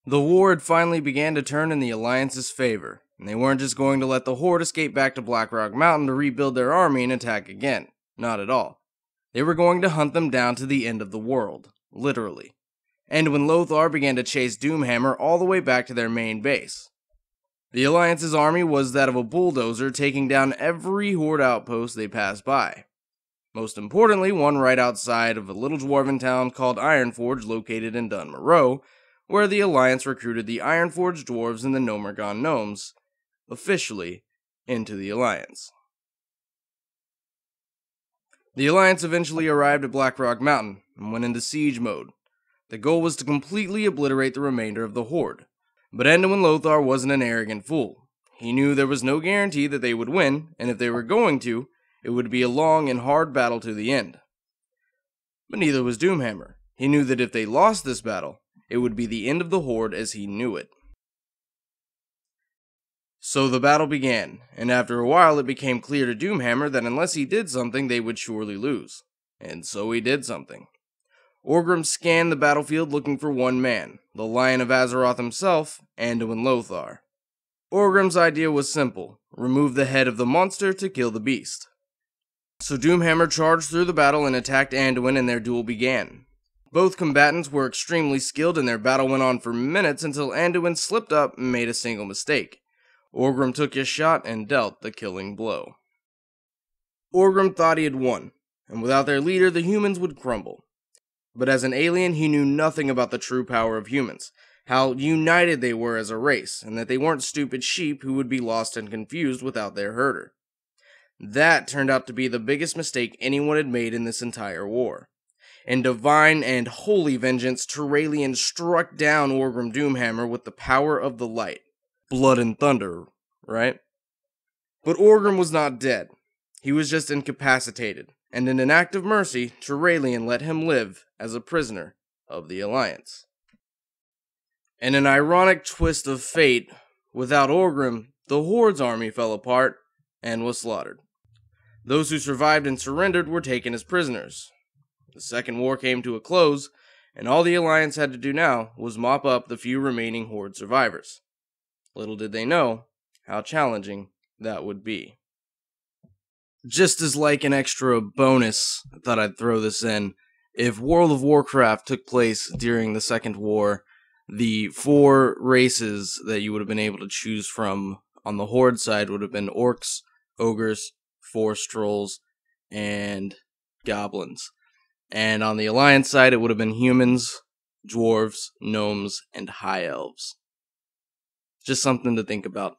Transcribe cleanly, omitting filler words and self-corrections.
The war had finally began to turn in the Alliance's favor, and they weren't just going to let the Horde escape back to Blackrock Mountain to rebuild their army and attack again. Not at all. They were going to hunt them down to the end of the world, literally. Anduin Lothar began to chase Doomhammer all the way back to their main base. The Alliance's army was that of a bulldozer, taking down every Horde outpost they passed by. Most importantly, one right outside of a little dwarven town called Ironforge located in Dun Morogh, where the Alliance recruited the Ironforge dwarves and the Gnomeregan Gnomes, officially, into the Alliance. The Alliance eventually arrived at Blackrock Mountain and went into siege mode. The goal was to completely obliterate the remainder of the Horde. But Anduin Lothar wasn't an arrogant fool. He knew there was no guarantee that they would win, and if they were going to, it would be a long and hard battle to the end. But neither was Doomhammer. He knew that if they lost this battle, it would be the end of the Horde as he knew it. So the battle began, and after a while it became clear to Doomhammer that unless he did something, they would surely lose. And so he did something. Orgrim scanned the battlefield looking for one man, the Lion of Azeroth himself, Anduin Lothar. Orgrim's idea was simple: remove the head of the monster to kill the beast. So Doomhammer charged through the battle and attacked Anduin, and their duel began. Both combatants were extremely skilled, and their battle went on for minutes until Anduin slipped up and made a single mistake. Orgrim took his shot and dealt the killing blow. Orgrim thought he had won, and without their leader the humans would crumble. But as an alien, he knew nothing about the true power of humans, how united they were as a race, and that they weren't stupid sheep who would be lost and confused without their herder. That turned out to be the biggest mistake anyone had made in this entire war. In divine and holy vengeance, Turalyon struck down Orgrim Doomhammer with the power of the light. Blood and thunder, right? But Orgrim was not dead. He was just incapacitated, and in an act of mercy, Turalyon let him live as a prisoner of the Alliance. In an ironic twist of fate, without Orgrim, the Horde's army fell apart and was slaughtered. Those who survived and surrendered were taken as prisoners. The Second War came to a close, and all the Alliance had to do now was mop up the few remaining Horde survivors. Little did they know how challenging that would be. Just as like an extra bonus, I thought I'd throw this in. If World of Warcraft took place during the Second War, the 4 races that you would have been able to choose from on the Horde side would have been orcs, ogres, forest trolls, and goblins. And on the Alliance side, it would have been humans, dwarves, gnomes, and high elves. Just something to think about.